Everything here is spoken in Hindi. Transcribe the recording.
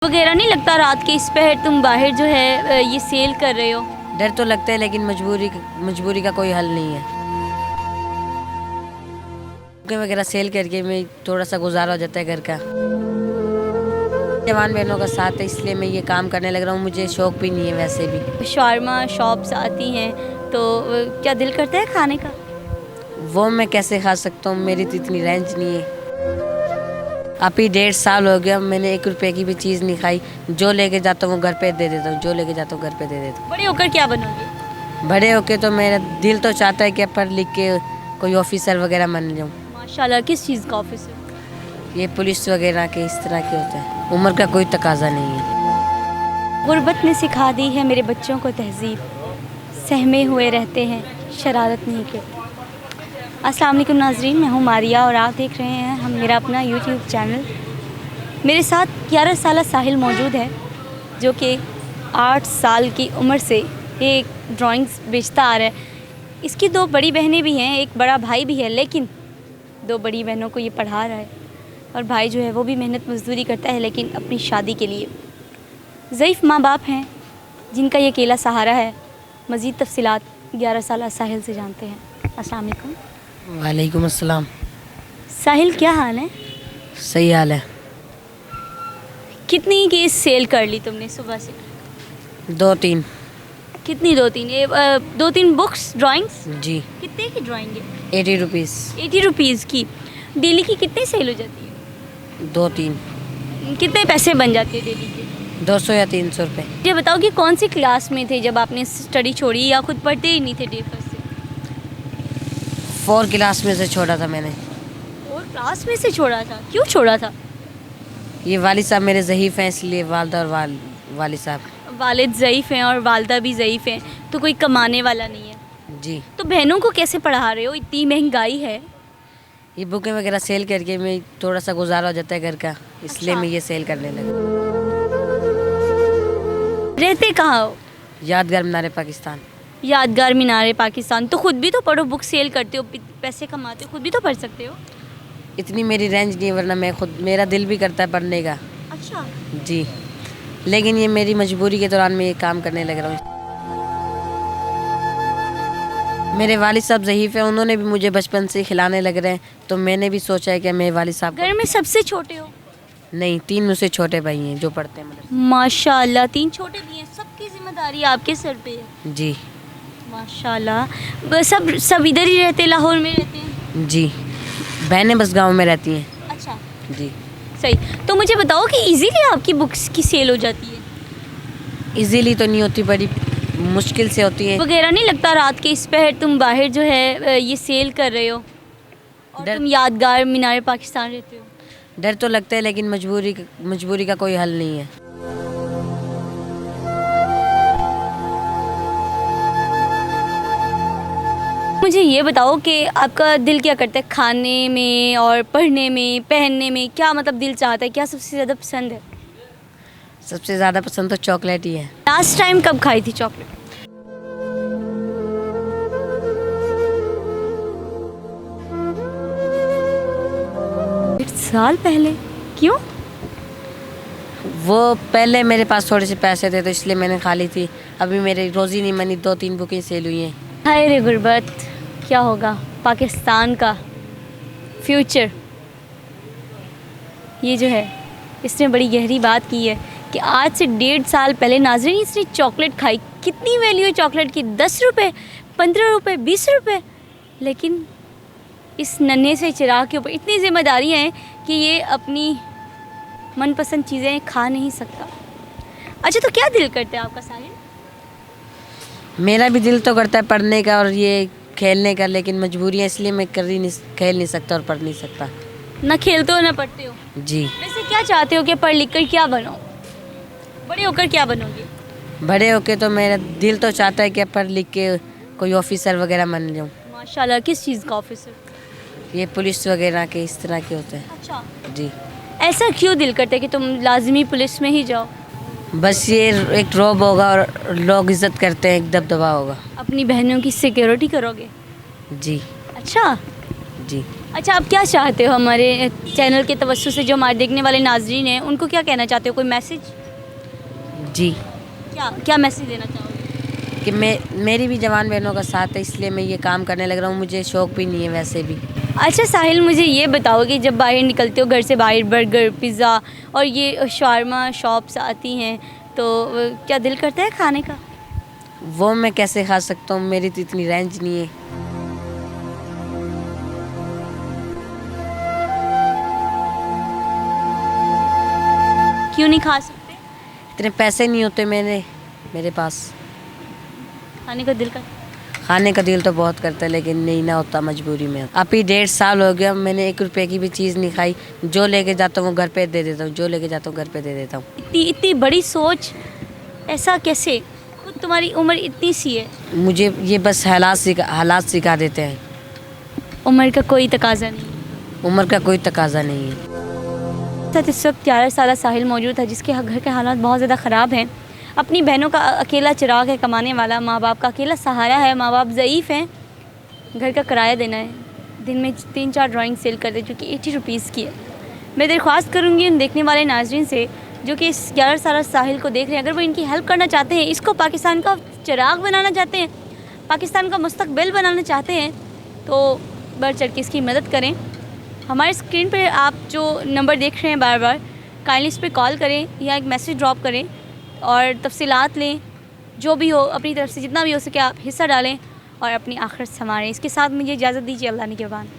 वगैरह नहीं लगता रात के इस पहर तुम बाहर जो है ये सेल कर रहे हो? डर तो लगता है लेकिन मजबूरी का कोई हल नहीं है। वगैरह सेल करके मैं थोड़ा सा गुजारा हो जाता है घर का। जवान बहनों का साथ है इसलिए मैं ये काम करने लग रहा हूँ। मुझे शौक भी नहीं है वैसे भी। शारमा शॉप्स आती हैं तो क्या दिल करता है खाने का? वो मैं कैसे खा सकता हूँ, मेरी तो इतनी रेंज नहीं है। अब ही 1.5 साल हो गया, मैंने 1 रुपए की भी चीज़ नहीं खाई। जो लेके जाता हूँ घर पे दे देता हूँ, जो लेके जाता हूँ घर पे दे देता हूँ। बड़े होकर क्या बनोगे? बड़े होके तो मेरा दिल तो चाहता है कि पढ़ लिख के कोई ऑफिसर वगैरह बन जाऊँ। माशाल्लाह, किस चीज़ का ऑफिसर? ये पुलिस वगैरह के इस तरह के होता है। उम्र का कोई तकाजा नहीं है। गुर्बत ने सिखा दी है मेरे बच्चों को तहजीब, सहमे हुए रहते हैं शरारत नहीं करते। अस्सलाम वालेकुम नाजरीन, मैं हूँ मारिया और आप देख रहे हैं मेरा अपना यूट्यूब चैनल। मेरे साथ 11 साल साहिल मौजूद है जो कि 8 साल की उम्र से एक ड्राइंग्स बेचता आ रहा है। इसकी 2 बड़ी बहनें भी हैं, एक बड़ा भाई भी है, लेकिन 2 बड़ी बहनों को ये पढ़ा रहा है और भाई जो है वो भी मेहनत मजदूरी करता है लेकिन अपनी शादी के लिए। ज़ईफ़ माँ बाप हैं जिनका ये अकेला सहारा है। मज़ीद तफसीलात 11 साल साहिल से जानते हैं। अस्सलाम वालेकुम। वालेकुम अस्सलाम। साहिल, क्या हाल है? सही हाल है। कितनी की सेल कर ली तुमने सुबह से? 2-3। कितनी 2-3? ये 2-3 बुक्स ड्राइंग्स? जी। कितने की ड्राइंग है? 80 रुपीज़। 80 रुपीज़ की। डेली की कितनी सेल हो जाती है? 2-3। कितने पैसे बन जाते हैं डेली के? 200 या 300 रुपये। ये बताओ कि कौन सी क्लास में थे जब आपने स्टडी छोड़ी या खुद पढ़ते ही नहीं थे डे फर्स्ट से? 4 क्लास में से छोड़ा था मैंने। और क्लास में से छोड़ा था? क्यों छोड़ा था? ये वालिद साहब मेरे ज़ईफ़ हैं इसलिए। वालदा और वालिद साहब। वालिद ज़ईफ़ हैं और वालदा भी ज़ईफ़ हैं, तो कोई कमाने वाला नहीं है। जी। तो बहनों को कैसे पढ़ा रहे हो? इतनी महंगाई है। ये बुकें वगैरह सेल करके मैं थोड़ा सा गुजारा हो जाता है घर का, इसलिए अच्छा। मैं ये सेल करने लगा। रहते कहाँ हो? यादगार मीनार पाकिस्तान। यादगार मीनार पाकिस्तान। तो खुद भी तो पढ़ो, बुक सेल करते हो, पैसे कमाते हो, खुद भी तो पढ़ सकते हो। इतनी मेरी रेंज नहीं है, वरना मैं खुद, मेरा दिल भी करता है पढ़ने का। अच्छा। जी, लेकिन ये मेरी मजबूरी के दौरान मैं ये काम करने लग रहा हूँ। मेरे वालिद साहब ज़ईफ़ हैं, उन्होंने भी मुझे बचपन से खिलाने लग रहे हैं, तो मैंने भी सोचा है कि मेरे वालिद साहब। घर में सबसे छोटे हो? नहीं, 3 मुझसे छोटे भाई हैं जो पढ़ते हैं मतलब। माशाल्लाह, 3 छोटे भी हैं। सबकी जिम्मेदारी आपके सर पे है। जी। माशाल्लाह। सब इधर ही रहते, लाहौर में रहते हैं? जी, बहनें बस गांव में रहती हैं। अच्छा, जी। सही। तो मुझे बताओ कि इजीली आपकी बुक्स की सेल हो जाती है? इजीली तो नहीं होती, बड़ी मुश्किल से होती है। वगैरह नहीं लगता रात के इस पहर तुम बाहर जो है ये सेल कर रहे हो और तुम यादगार मीनार पाकिस्तान रहते हो? डर तो लगता है लेकिन मजबूरी का कोई हल नहीं है। मुझे ये बताओ कि आपका दिल क्या करता है खाने में और पढ़ने में, पहनने में? क्या मतलब दिल चाहता है, क्या सबसे ज़्यादा पसंद है? सबसे ज़्यादा पसंद तो चॉकलेट ही है। लास्ट टाइम कब खाई थी चॉकलेट? 1 साल पहले। क्यों? वो पहले मेरे पास थोड़े से पैसे थे तो इसलिए मैंने खा ली थी। अभी मेरी रोज़ी नहीं बनी, 2-3 बुकें सेल हुई हैं। हाय रे गुर्बत, क्या होगा पाकिस्तान का फ्यूचर? ये जो है इसने बड़ी गहरी बात की है कि आज से 1.5 साल पहले नाज़रीन इसने चॉकलेट खाई। कितनी वैल्यू है चॉकलेट की? 10 रुपये, 15 रुपये, 20 रुपये। लेकिन इस नन्हे से चिराग के ऊपर इतनी जिम्मेदारियाँ हैं कि ये अपनी मनपसंद चीज़ें खा नहीं सकता। अच्छा, तो क्या दिल करता है आपका साहिल? मेरा भी दिल तो करता है पढ़ने का और ये खेलने का, लेकिन मजबूरी है इसलिए मैं खेल नहीं सकता और पढ़ नहीं सकता। ना खेलते हो ना पढ़ते हो? जी। वैसे क्या चाहते हो कि पढ़ लिख कर क्या बनो? बड़े होकर क्या बनोगे? बड़े होके तो मेरा दिल तो चाहता है कि पढ़ लिख के कोई ऑफिसर वगैरह बन जाऊँ। माशाल्लाह, किस चीज़ का ऑफिसर? ये पुलिस वगैरह के इस तरह के होते हैं। अच्छा। जी। ऐसा क्यों दिल करता है कि तुम लाजमी पुलिस में ही जाओ? बस ये एक रौब होगा और लोग इज्जत करते हैं, एक दबदबा होगा। अपनी बहनों की सिक्योरिटी करोगे? जी। अच्छा। जी। अच्छा, आप क्या चाहते हो हमारे चैनल के तवज्जो से, जो हमारे देखने वाले नाजरीन हैं उनको क्या कहना चाहते हो? कोई मैसेज? जी, क्या क्या मैसेज देना चाहोगे? कि मेरी भी जवान बहनों का साथ है, इसलिए मैं ये काम करने लग रहा हूँ। मुझे शौक भी नहीं है वैसे भी। अच्छा साहिल, मुझे ये बताओ कि जब बाहर निकलते हो घर से बाहर, बर्गर, पिज़्ज़ा और ये शावरमा शॉप्स आती हैं, तो क्या दिल करता है खाने का? वो मैं कैसे खा सकता हूँ, मेरी तो इतनी रेंज नहीं है। क्यों नहीं खा सकते? इतने पैसे नहीं होते मेरे पास। खाने का दिल का? खाने का दिल तो बहुत करता है, लेकिन नहीं ना होता, मजबूरी में। अभी 1.5 साल हो गया, मैंने 1 रुपए की भी चीज़ नहीं खाई। जो लेके जाता हूँ घर पे दे देता हूँ, जो लेके जाता हूँ घर पे दे देता हूँ। इतनी इतनी बड़ी सोच, ऐसा कैसे? खुद तुम्हारी उम्र इतनी सी है। मुझे ये बस हालात सिखा देते हैं। उम्र का कोई तकाजा नहीं। उम्र का कोई तकाजा नहीं है। साथ इस वक्त 11 साल साहिल मौजूद है, जिसके घर के हालात बहुत ज़्यादा ख़राब हैं। अपनी बहनों का अकेला चिराग है, कमाने वाला, माँ बाप का अकेला सहारा है। माँ बाप ज़ईफ़ हैं, घर का किराया देना है, दिन में 3-4 ड्राइंग सेल कर दे, जो कि 80 रुपीज़ की है। मैं दरख्वास्त करूँगी उन देखने वाले नाजरीन से जो कि इस 11 साल साहिल को देख रहे हैं, अगर वो इनकी हेल्प करना चाहते हैं, इसको पाकिस्तान का चिराग बनाना चाहते हैं, पाकिस्तान का मुस्तकबिल बनाना चाहते हैं, तो बढ़ चढ़ के इसकी मदद करें। हमारे स्क्रीन पर आप जो नंबर देख रहे हैं बार बार, काइंडली इस पर कॉल करें या एक मैसेज ड्रॉप करें और तफसीलात लें। जो भी हो, अपनी तरफ से जितना भी हो सके आप हिस्सा डालें और अपनी आखिरत संवारें। इसके साथ मुझे इजाज़त दीजिए। अल्लाह ने के बाद।